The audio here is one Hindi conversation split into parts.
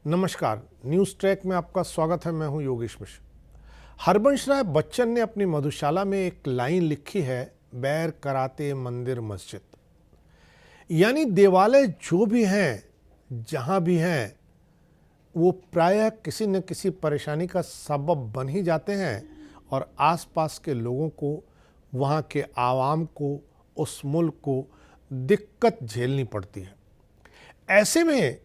नमस्कार, न्यूज़ ट्रैक में आपका स्वागत है। मैं हूं योगेश मिश्र। हरबंश राय बच्चन ने अपनी मधुशाला में एक लाइन लिखी है, बैर कराते मंदिर मस्जिद। यानी देवालय जो भी हैं, जहां भी हैं, वो प्रायः किसी न किसी परेशानी का सबब बन ही जाते हैं और आसपास के लोगों को, वहां के आवाम को, उस मुल्क को दिक्कत झेलनी पड़ती है। ऐसे में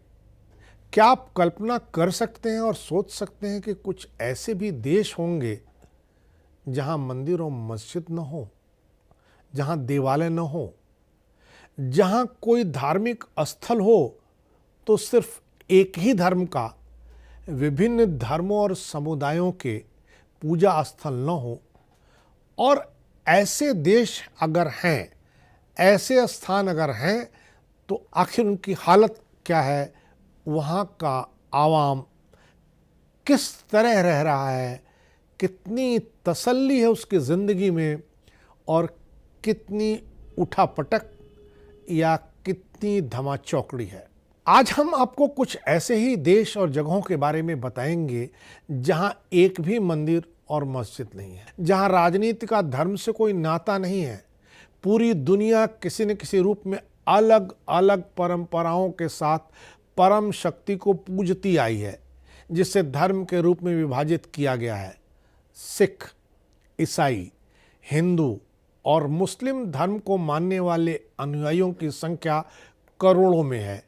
क्या आप कल्पना कर सकते हैं और सोच सकते हैं कि कुछ ऐसे भी देश होंगे जहां मंदिर और मस्जिद न हो, जहां देवालय न हो, जहां कोई धार्मिक स्थल हो तो सिर्फ एक ही धर्म का, विभिन्न धर्मों और समुदायों के पूजा स्थल न हो। और ऐसे देश अगर हैं, ऐसे स्थान अगर हैं, तो आखिर उनकी हालत क्या है, वहाँ का आवाम किस तरह रह रहा है, कितनी तसल्ली है उसकी ज़िंदगी में और कितनी उठापटक या कितनी धमाचौकड़ी है। आज हम आपको कुछ ऐसे ही देश और जगहों के बारे में बताएंगे जहाँ एक भी मंदिर और मस्जिद नहीं है, जहाँ राजनीति का धर्म से कोई नाता नहीं है। पूरी दुनिया किसी न किसी रूप में अलग अलग परंपराओं के साथ परम शक्ति को पूजती आई है, जिसे धर्म के रूप में विभाजित किया गया है। सिख, ईसाई, हिंदू और मुस्लिम धर्म को मानने वाले अनुयायियों की संख्या करोड़ों में है।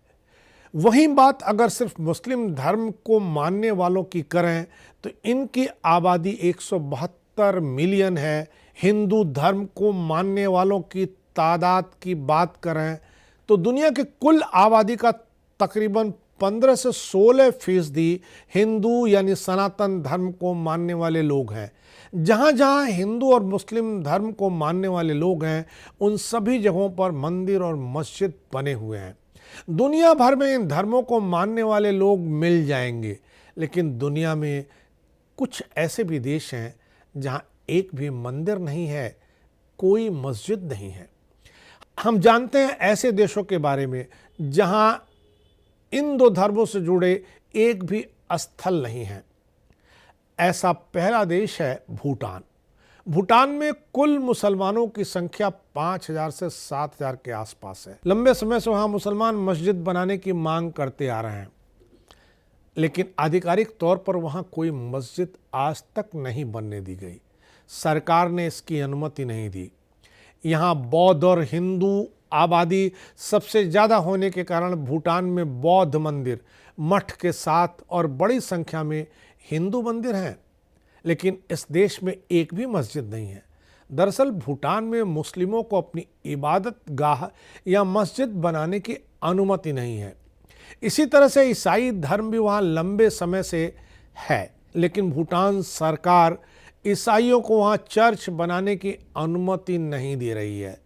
वहीं बात अगर सिर्फ मुस्लिम धर्म को मानने वालों की करें तो इनकी आबादी 172 मिलियन है। हिंदू धर्म को मानने वालों की तादाद की बात करें तो दुनिया की कुल आबादी का तकरीबन 15 से 16% हिंदू यानी सनातन धर्म को मानने वाले लोग हैं। जहाँ जहाँ हिंदू और मुस्लिम धर्म को मानने वाले लोग हैं, उन सभी जगहों पर मंदिर और मस्जिद बने हुए हैं। दुनिया भर में इन धर्मों को मानने वाले लोग मिल जाएंगे, लेकिन दुनिया में कुछ ऐसे भी देश हैं जहाँ एक भी मंदिर नहीं है, कोई मस्जिद नहीं है। हम जानते हैं ऐसे देशों के बारे में जहाँ इन दो धर्मों से जुड़े एक भी स्थल नहीं है। ऐसा पहला देश है भूटान। भूटान में कुल मुसलमानों की संख्या 5000 से 7000 के आसपास है। लंबे समय से वहाँ मुसलमान मस्जिद बनाने की मांग करते आ रहे हैं, लेकिन आधिकारिक तौर पर वहाँ कोई मस्जिद आज तक नहीं बनने दी गई। सरकार ने इसकी अनुमति नहीं दी। यहाँ बौद्ध और हिंदू आबादी सबसे ज़्यादा होने के कारण भूटान में बौद्ध मंदिर, मठ के साथ और बड़ी संख्या में हिंदू मंदिर हैं, लेकिन इस देश में एक भी मस्जिद नहीं है। दरअसल भूटान में मुस्लिमों को अपनी इबादत गाह या मस्जिद बनाने की अनुमति नहीं है। इसी तरह से ईसाई धर्म भी वहाँ लंबे समय से है, लेकिन भूटान सरकार ईसाइयों को वहाँ चर्च बनाने की अनुमति नहीं दे रही है।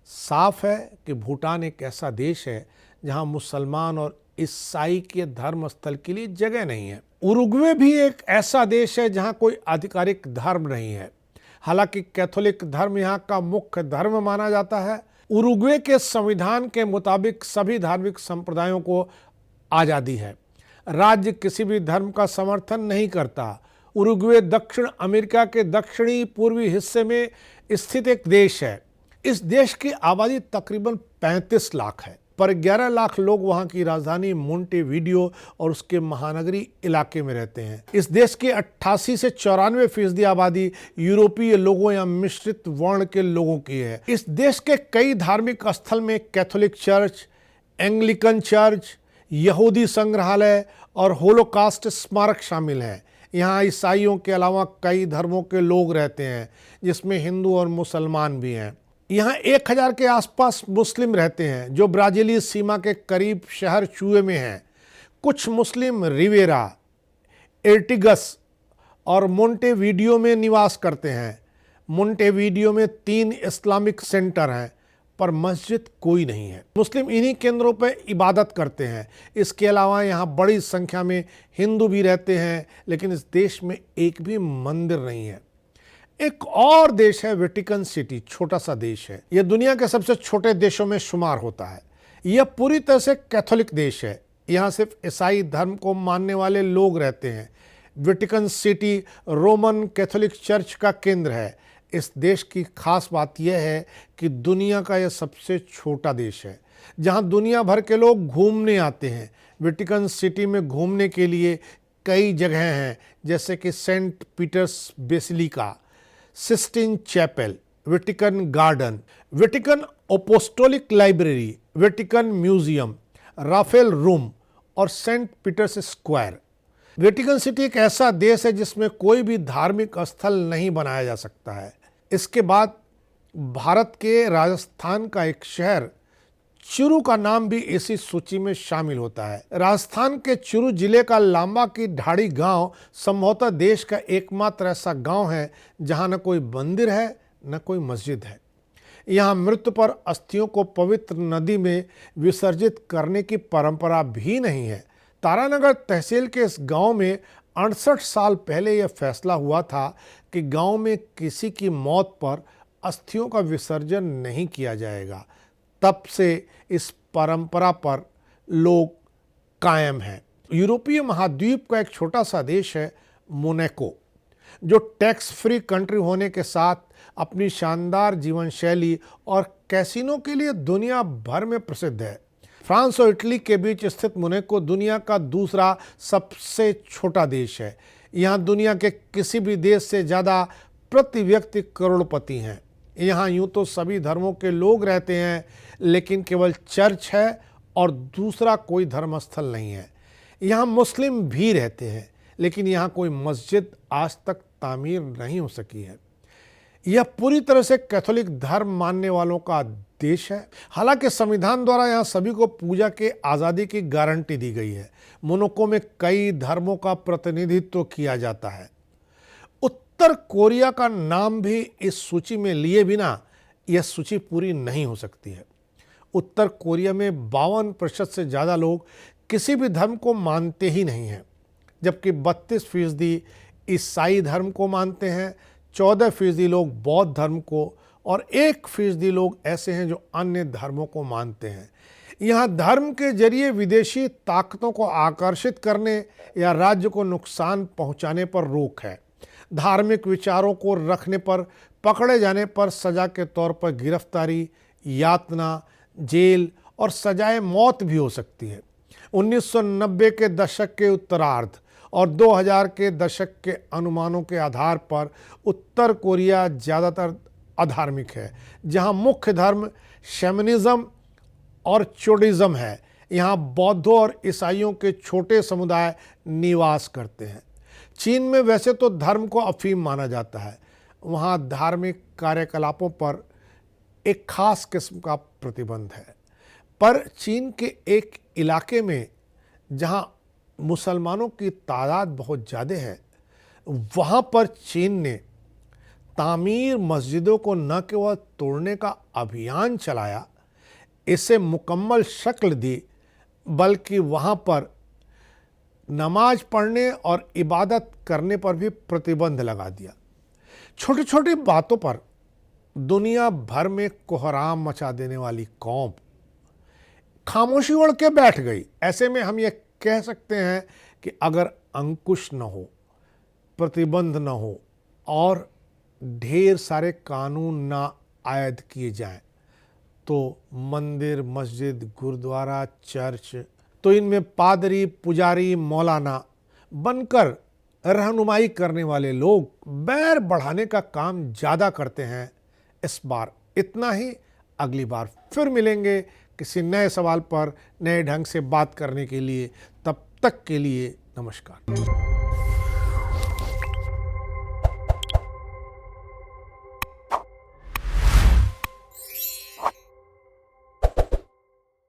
साफ है कि भूटान एक ऐसा देश है जहाँ मुसलमान और ईसाई के धर्म स्थल के लिए जगह नहीं है। उरुग्वे भी एक ऐसा देश है जहाँ कोई आधिकारिक धर्म नहीं है। हालांकि कैथोलिक धर्म यहाँ का मुख्य धर्म माना जाता है। उरुग्वे के संविधान के मुताबिक सभी धार्मिक संप्रदायों को आज़ादी है। राज्य किसी भी धर्म का समर्थन नहीं करता। उरुग्वे दक्षिण अमेरिका के दक्षिणी पूर्वी हिस्से में स्थित एक देश है। इस देश की आबादी तकरीबन 35 लाख है, पर 11 लाख लोग वहाँ की राजधानी मोंटेवीडियो और उसके महानगरी इलाके में रहते हैं। इस देश की 88 से 94% आबादी यूरोपीय लोगों या मिश्रित वर्ण के लोगों की है। इस देश के कई धार्मिक स्थल में कैथोलिक चर्च, एंग्लिकन चर्च, यहूदी संग्रहालय और होलोकास्ट स्मारक शामिल हैं। यहाँ ईसाइयों के अलावा कई धर्मों के लोग रहते हैं, जिसमें हिंदू और मुसलमान भी हैं। यहाँ 1000 के आसपास मुस्लिम रहते हैं, जो ब्राज़ीली सीमा के करीब शहर चुए में हैं। कुछ मुस्लिम रिवेरा, एर्टिगस और मोंटेवीडियो में निवास करते हैं। मोंटेवीडियो में 3 इस्लामिक सेंटर हैं, पर मस्जिद कोई नहीं है। मुस्लिम इन्हीं केंद्रों पर इबादत करते हैं। इसके अलावा यहाँ बड़ी संख्या में हिंदू भी रहते हैं, लेकिन इस देश में एक भी मंदिर नहीं है। एक और देश है वेटिकन सिटी, छोटा सा देश है। यह दुनिया के सबसे छोटे देशों में शुमार होता है। यह पूरी तरह से कैथोलिक देश है। यहाँ सिर्फ ईसाई धर्म को मानने वाले लोग रहते हैं। Vatican city Roman Catholic church का केंद्र है। इस देश की खास बात यह है कि दुनिया का यह सबसे छोटा देश है जहाँ दुनिया भर के लोग घूमने आते हैं। वेटिकन सिटी में घूमने के लिए कई जगह हैं, जैसे कि Saint Peter's Basilica, Sistine Chapel, Vatican Garden, Vatican Apostolic Library, Vatican Museum, Raphael Room और Saint Peter's Square. Vatican City एक ऐसा देश है जिसमें कोई भी धार्मिक स्थल नहीं बनाया जा सकता है। इसके बाद भारत के राजस्थान का एक शहर चुरू का नाम भी इसी सूची में शामिल होता है। राजस्थान के चुरू जिले का लांबा की ढाड़ी गांव संभवतः देश का एकमात्र ऐसा गांव है जहां न कोई मंदिर है न कोई मस्जिद है। यहाँ मृत्यु पर अस्थियों को पवित्र नदी में विसर्जित करने की परंपरा भी नहीं है। तारानगर तहसील के इस गांव में 68 साल पहले यह फैसला हुआ था कि गांव में किसी की मौत पर अस्थियों का विसर्जन नहीं किया जाएगा। तब से इस परंपरा पर लोग कायम हैं। यूरोपीय महाद्वीप का एक छोटा सा देश है मोनाको, जो टैक्स फ्री कंट्री होने के साथ अपनी शानदार जीवन शैली और कैसीनो के लिए दुनिया भर में प्रसिद्ध है। फ्रांस और इटली के बीच स्थित मोनाको दुनिया का दूसरा सबसे छोटा देश है। यहाँ दुनिया के किसी भी देश से ज़्यादा प्रति व्यक्ति करोड़पति हैं। यहाँ यूँ तो सभी धर्मों के लोग रहते हैं, लेकिन केवल चर्च है और दूसरा कोई धर्मस्थल नहीं है। यहाँ मुस्लिम भी रहते हैं, लेकिन यहाँ कोई मस्जिद आज तक तामीर नहीं हो सकी है। यह पूरी तरह से कैथोलिक धर्म मानने वालों का देश है। हालांकि संविधान द्वारा यहाँ सभी को पूजा के आज़ादी की गारंटी दी गई है। मोनाको में कई धर्मों का प्रतिनिधित्व किया जाता है। उत्तर कोरिया का नाम भी इस सूची में लिए बिना यह सूची पूरी नहीं हो सकती है। उत्तर कोरिया में 52% से ज़्यादा लोग किसी भी धर्म को मानते ही नहीं हैं, जबकि 32% ईसाई धर्म को मानते हैं, 14% लोग बौद्ध धर्म को और 1% लोग ऐसे हैं जो अन्य धर्मों को मानते हैं। यहाँ धर्म के जरिए विदेशी ताकतों को आकर्षित करने या राज्य को नुकसान पहुँचाने पर रोक है। धार्मिक विचारों को रखने पर, पकड़े जाने पर सजा के तौर पर गिरफ्तारी, यातना, जेल और सजाए मौत भी हो सकती है। 1990 के दशक के उत्तरार्ध और 2000 के दशक के अनुमानों के आधार पर उत्तर कोरिया ज़्यादातर अधार्मिक है, जहां मुख्य धर्म शैमनिज्म और चोडिज्म है। यहाँ बौद्धों और ईसाइयों के छोटे समुदाय निवास करते हैं। चीन में वैसे तो धर्म को अफीम माना जाता है। वहाँ धार्मिक कार्यकलापों पर एक खास किस्म का प्रतिबंध है, पर चीन के एक इलाके में जहाँ मुसलमानों की तादाद बहुत ज़्यादा है, वहाँ पर चीन ने तामीर मस्जिदों को न केवल तोड़ने का अभियान चलाया, इसे मुकम्मल शक्ल दी, बल्कि वहाँ पर नमाज पढ़ने और इबादत करने पर भी प्रतिबंध लगा दिया। छोटी छोटी बातों पर दुनिया भर में कोहराम मचा देने वाली कौम खामोशी ओढ़ के बैठ गई। ऐसे में हम ये कह सकते हैं कि अगर अंकुश न हो, प्रतिबंध न हो और ढेर सारे कानून ना आयद किए जाएं, तो मंदिर, मस्जिद, गुरुद्वारा, चर्च, तो इनमें पादरी, पुजारी, मौलाना बनकर रहनुमाई करने वाले लोग बैर बढ़ाने का काम ज़्यादा करते हैं। इस बार इतना ही। अगली बार फिर मिलेंगे किसी नए सवाल पर नए ढंग से बात करने के लिए। तब तक के लिए नमस्कार।